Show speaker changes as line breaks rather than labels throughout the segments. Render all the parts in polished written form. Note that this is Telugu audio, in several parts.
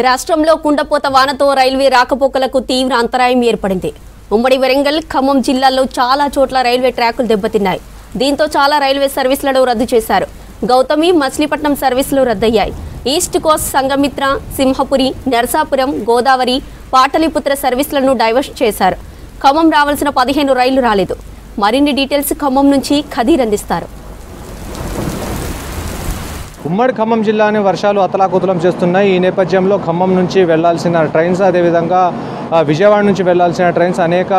రాష్ట్రంలో కుండపోత వానతో రైల్వే రాకపోకలకు తీవ్ర అంతరాయం ఏర్పడింది. ఉమ్మడి వరంగల్, ఖమ్మం జిల్లాల్లో చాలా చోట్ల రైల్వే ట్రాకులు దెబ్బతిన్నాయి. దీంతో చాలా రైల్వే సర్వీసులను రద్దు చేశారు. గౌతమి, మచిలీపట్నం సర్వీసులు రద్దయ్యాయి. ఈస్ట్ కోస్ట్, సంఘమిత్ర, సింహపురి, నరసాపురం, గోదావరి, పాటలీపుత్ర సర్వీసులను డైవర్ట్ చేశారు. ఖమ్మం రావాల్సిన 15 రైళ్లు రాలేదు. మరిన్ని డీటెయిల్స్ ఖమ్మం నుంచి ఖదీర్ అందిస్తారు.
ఉమ్మడి ఖమ్మం జిల్లాని వర్షాలు అతలాకుతలం చేస్తున్నాయి. ఈ నేపథ్యంలో ఖమ్మం నుంచి వెళ్లాల్సిన ట్రైన్స్, అదేవిధంగా విజయవాడ నుంచి వెళ్లాల్సిన ట్రైన్స్, అనేక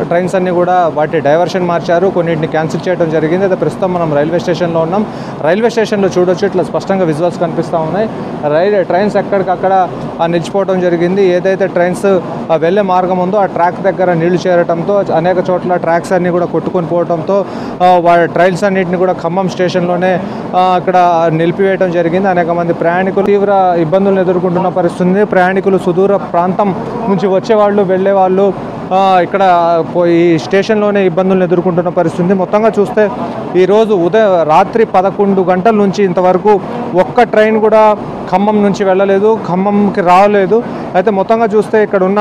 ట్రైన్స్ అన్నీ కూడా వాటి డైవర్షన్ మార్చారు. కొన్నింటిని క్యాన్సిల్ చేయడం జరిగింది. అయితే ప్రస్తుతం మనం రైల్వే స్టేషన్లో ఉన్నాం. రైల్వే స్టేషన్లో చూడొచ్చు, ఇట్లా స్పష్టంగా విజువల్స్ కనిపిస్తూ ఉన్నాయి. ట్రైన్స్ ఎక్కడికక్కడ నిలిచిపోవడం జరిగింది. ఏదైతే ట్రైన్స్ వెళ్లే మార్గం ఉందో ఆ ట్రాక్ దగ్గర నీళ్లు చేరడంతో అనేక చోట్ల ట్రాక్స్ అన్నీ కూడా కొట్టుకొని పోవడంతో ట్రైన్స్ అన్నింటినీ కూడా ఖమ్మం స్టేషన్లోనే అక్కడ నిలిపివేయడం జరిగింది. అనేక మంది ప్రయాణికులు తీవ్ర ఇబ్బందులను ఎదుర్కొంటున్న పరిస్థితి. ప్రయాణికులు సుదూర ప్రాంతం నుంచి వచ్చేవాళ్ళు, వెళ్ళేవాళ్ళు ఇక్కడ ఈ స్టేషన్లోనే ఇబ్బందులను ఎదుర్కొంటున్న పరిస్థితి. మొత్తంగా చూస్తే ఈరోజు రాత్రి 11 గంటల నుంచి ఇంతవరకు ఒక్క ట్రైన్ కూడా ఖమ్మం నుంచి వెళ్ళలేదు, ఖమ్మంకి రాలేదు. అయితే మొత్తంగా చూస్తే ఇక్కడ ఉన్న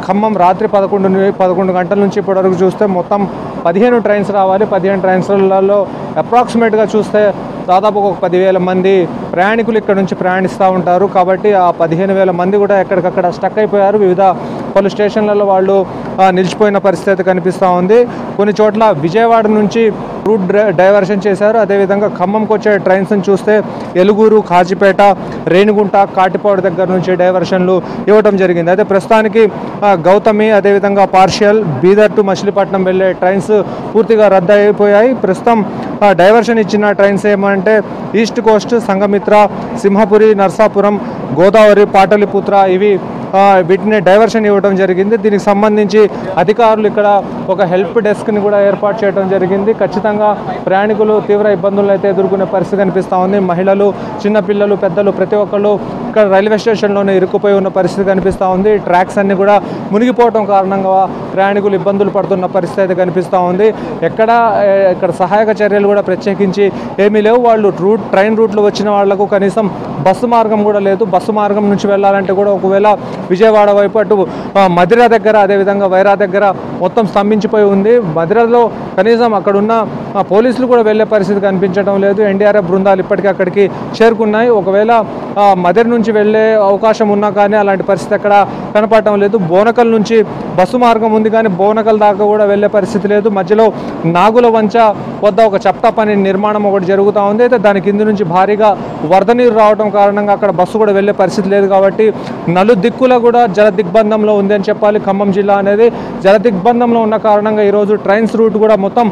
ఖమ్మం రాత్రి 11 గంటల నుంచి ఇప్పటివరకు చూస్తే మొత్తం 15 ట్రైన్స్ రావాలి. 15 ట్రైన్స్లలో అప్రాక్సిమేట్గా చూస్తే దాదాపు ఒక 10,000 మంది ప్రయాణికులు ఇక్కడ నుంచి ప్రయాణిస్తూ ఉంటారు. కాబట్టి ఆ 15,000 మంది కూడా ఎక్కడికక్కడ స్టక్ అయిపోయారు. పలు స్టేషన్లలో వాళ్ళు నిలిచిపోయిన పరిస్థితి కనిపిస్తూ ఉంది. కొన్ని చోట్ల విజయవాడ నుంచి రూట్ డైవర్షన్ చేశారు. అదేవిధంగా ఖమ్మంకి వచ్చే ట్రైన్స్ని చూస్తే ఎలుగూరు, కాజీపేట, రేణిగుంట, కాటిపాడు దగ్గర నుంచి డైవర్షన్లు ఇవ్వడం జరిగింది. అయితే ప్రస్తుతానికి గౌతమి, అదేవిధంగా పార్షియల్, బీదర్ టు మచిలీపట్నం వెళ్ళే ట్రైన్స్ పూర్తిగా రద్దు అయిపోయాయి. ప్రస్తుతం డైవర్షన్ ఇచ్చిన ట్రైన్స్ ఏమంటే ఈస్ట్ కోస్ట్, సంఘమిత్ర, సింహపురి, నరసాపురం, గోదావరి, పాటలీపుత్ర, వీటిని డైవర్షన్ ఇవ్వడం జరిగింది. దీనికి సంబంధించి అధికారులు ఇక్కడ ఒక హెల్ప్ డెస్క్ని కూడా ఏర్పాటు చేయడం జరిగింది. ఖచ్చితంగా ప్రయాణికులు తీవ్ర ఇబ్బందులు అయితే ఎదుర్కొనే పరిస్థితి కనిపిస్తూ ఉంది. మహిళలు, చిన్నపిల్లలు, పెద్దలు ప్రతి ఒక్కళ్ళు ఇక్కడ రైల్వే స్టేషన్లోనే ఇరుక్కుపోయి ఉన్న పరిస్థితి కనిపిస్తూ ఉంది. ట్రాక్స్ అన్నీ కూడా మునిగిపోవడం కారణంగా ప్రయాణికులు ఇబ్బందులు పడుతున్న పరిస్థితి అయితే కనిపిస్తూ ఉంది. ఇక్కడ సహాయక చర్యలు కూడా ప్రత్యేకించి ఏమీ లేవు. వాళ్ళు ట్రైన్ రూట్లో వచ్చిన వాళ్లకు కనీసం బస్సు మార్గం కూడా లేదు. బస్సు మార్గం నుంచి వెళ్ళాలంటే కూడా ఒకవేళ విజయవాడ వైపు అటు మధిర దగ్గర, అదేవిధంగా వైరా దగ్గర మొత్తం స్తంభించిపోయి ఉంది. మధిరలో కనీసం అక్కడున్న పోలీసులు కూడా వెళ్ళే పరిస్థితి కనిపించడం లేదు. ఎన్డీఆర్ఎఫ్ బృందాలు ఇప్పటికీ అక్కడికి చేరుకున్నాయి. ఒకవేళ మధిర నుంచి వెళ్ళే అవకాశం ఉన్నా కానీ అలాంటి పరిస్థితి అక్కడ కనపడటం లేదు. బోనకల్ నుంచి బస్సు మార్గం ఉంది కానీ బోనకల్ దాకా కూడా వెళ్ళే పరిస్థితి లేదు. మధ్యలో నాగుల వంచ వద్ద ఒక చప్టా పని నిర్మాణం ఒకటి జరుగుతూ ఉంది. అయితే దాని కింద నుంచి భారీగా వరద నీరు రావడం కారణంగా అక్కడ బస్సు కూడా వెళ్ళే పరిస్థితి లేదు. కాబట్టి నలుదిక్కుల కూడా జల దిగ్బంధంలో ఉంది అని చెప్పాలి. ఖమ్మం జిల్లా అనేది జల దిగ్బంధంలో ఉన్న కారణంగా ఈరోజు ట్రైన్స్ రూట్ కూడా మొత్తం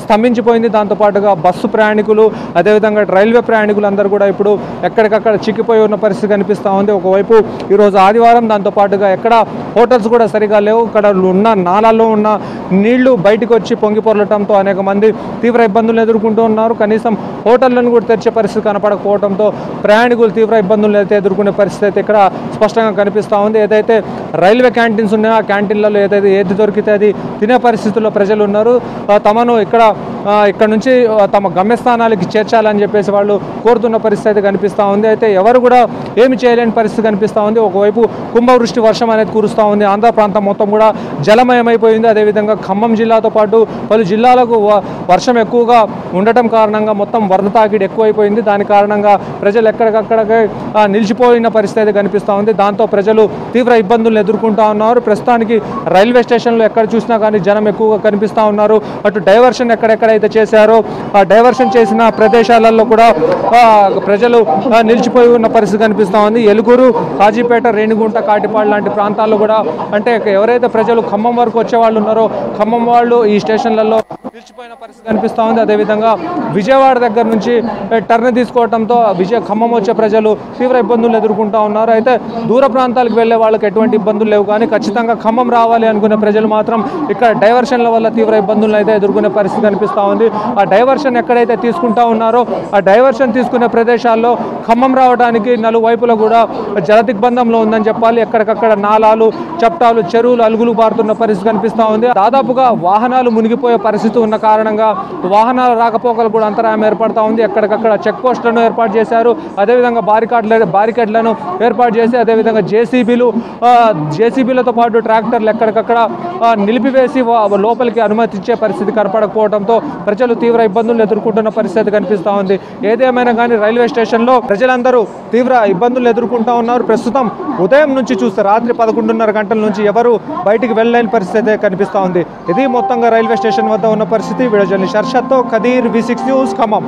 స్తంభించిపోయింది. దాంతోపాటుగా బస్సు ప్రయాణికులు, అదేవిధంగా రైల్వే ప్రయాణికులు అందరూ కూడా ఇప్పుడు ఎక్కడికక్కడ చిక్కిపోయి ఉన్న పరిస్థితి కనిపిస్తూ ఉంది. ఒకవైపు ఈరోజు ఆదివారం, దాంతోపాటుగా ఎక్కడ హోటల్స్ కూడా సరిగా లేవు. ఇక్కడ ఉన్న నాలాల్లో ఉన్న నీళ్లు బయటకు వచ్చి పొంగి పొరలటంతో అనేక మంది తీవ్ర ఇబ్బందులు ఎదుర్కొంటూ ఉన్నారు. కనీసం హోటళ్లను కూడా తెరిచే పరిస్థితి కనపడకపోవడంతో ప్రయాణికులు తీవ్ర ఇబ్బందులు అయితే ఎదుర్కొనే పరిస్థితి అయితే ఇక్కడ స్పష్టంగా కనిపిస్తూ ఉంది. ఏదైతే రైల్వే క్యాంటీన్స్ ఉన్నాయో ఆ క్యాంటీన్లలో ఏది దొరికితే అది తినే పరిస్థితుల్లో ప్రజలు ఉన్నారు. తమను ఇక్కడ నుంచి తమ గమ్యస్థానాలకి చేర్చాలని చెప్పేసి వాళ్ళు కోరుతున్న పరిస్థితి కనిపిస్తూ ఉంది. అయితే ఎవరు కూడా ఏమి చేయలేని పరిస్థితి కనిపిస్తూ ఉంది. ఒకవైపు కుంభవృష్టి వర్షం అనేది కురుస్తూ ఉంది. ఆంధ్ర ప్రాంతం మొత్తం కూడా జలమయమైపోయింది. అదేవిధంగా ఖమ్మం జిల్లాతో పాటు పలు జిల్లాలకు వర్షం ఎక్కువగా ఉండటం కారణంగా మొత్తం వరద తాకిడి ఎక్కువైపోయింది. దాని కారణంగా ప్రజలు ఎక్కడికక్కడికే నిలిచిపోయిన పరిస్థితి కనిపిస్తూ ఉంది. దాంతో ప్రజలు తీవ్ర ఇబ్బందులను ఎదుర్కొంటూ ఉన్నారు. ప్రస్తుతానికి రైల్వే స్టేషన్లో ఎక్కడ చూసినా కానీ జనం ఎక్కువగా కనిపిస్తూ ఉన్నారు. అటు డైవర్షన్ ఎక్కడెక్కడైతే చేశారో ఆ డైవర్షన్ చేసిన ప్రదేశాలలో కూడా ప్రజలు నిలిచిపోయి ఉన్న పరిస్థితి కనిపిస్తూ ఉంది. ఎలుగూరు, కాజీపేట, రేణిగుంట, కాటిపాడు లాంటి ప్రాంతాల్లో కూడా అంటే ఎవరైతే ప్రజలు ఖమ్మం వరకు వచ్చే వాళ్ళు ఉన్నారో ఖమ్మం వాళ్ళు ఈ స్టేషన్లలో నిలిచిపోయిన పరిస్థితి కనిపిస్తూ ఉంది. అదేవిధంగా విజయవాడ దగ్గర నుంచి టర్న్ తీసుకోవడంతో ఖమ్మం వచ్చే ప్రజలు తీవ్ర ఇబ్బందులు ఎదుర్కొంటూ ఉన్నారు. అయితే దూర ప్రాంతాలకు వెళ్ళే వాళ్ళకి ఎటువంటి ఇబ్బందులు లేవు కానీ ఖచ్చితంగా ఖమ్మం రావాలి అనుకునే ప్రజలు మాత్రం ఇక్కడ డైవర్షన్ల వల్ల తీవ్ర ఇబ్బందులను అయితే ఎదుర్కొనే పరిస్థితి కనిపిస్తూ ఉంది. ఆ డైవర్షన్ డైవర్షన్ ఎక్కడైతే తీసుకుంటా ఉన్నారో ఆ డైవర్షన్ తీసుకునే ప్రదేశాల్లో ఖమ్మం రావడానికి నలువైపులా కూడా జలదిగ్బంధంలో ఉందని చెప్పాలి. ఎక్కడికక్కడ నాలాలు, చప్టాలు, చెరువులు అలుగులు బారుతున్న పరిస్థితి కనిపిస్తూ ఉంది. దాదాపుగా వాహనాలు మునిగిపోయే పరిస్థితి ఉన్న కారణంగా వాహనాల రాకపోకలు కూడా అంతరాయం ఏర్పడతా ఉంది. ఎక్కడికక్కడ చెక్ పోస్టులను ఏర్పాటు చేశారు. అదేవిధంగా బారికేడ్లను ఏర్పాటు చేసి అదేవిధంగా జేసీబీలతో పాటు ట్రాక్టర్లు ఎక్కడికక్కడ నిలిపివేసి లోపలికి అనుమతించే పరిస్థితి కనపడకపోవడంతో ప్రజలు తీవ్ర ఇబ్బందులు ఎదుర్కొంటున్న పరిస్థితి కనిపిస్తూ ఉంది. ఏదేమైనా కానీ రైల్వే స్టేషన్లో ప్రజలందరూ తీవ్ర ఇబ్బందులు ఎదుర్కొంటూ ఉన్నారు. ప్రస్తుతం ఉదయం నుంచి చూస్తే రాత్రి 11:30 గంటల నుంచి ఎవరు బయటికి వెళ్ళలేని పరిస్థితి కనిపిస్తూ ఉంది. ఇది మొత్తంగా రైల్వే స్టేషన్ వద్ద ఉన్న పరిస్థితి. వీడియో జర్నలిస్ట్ హర్షత్తో ఖదీర్, V6 న్యూస్, ఖమ్మం.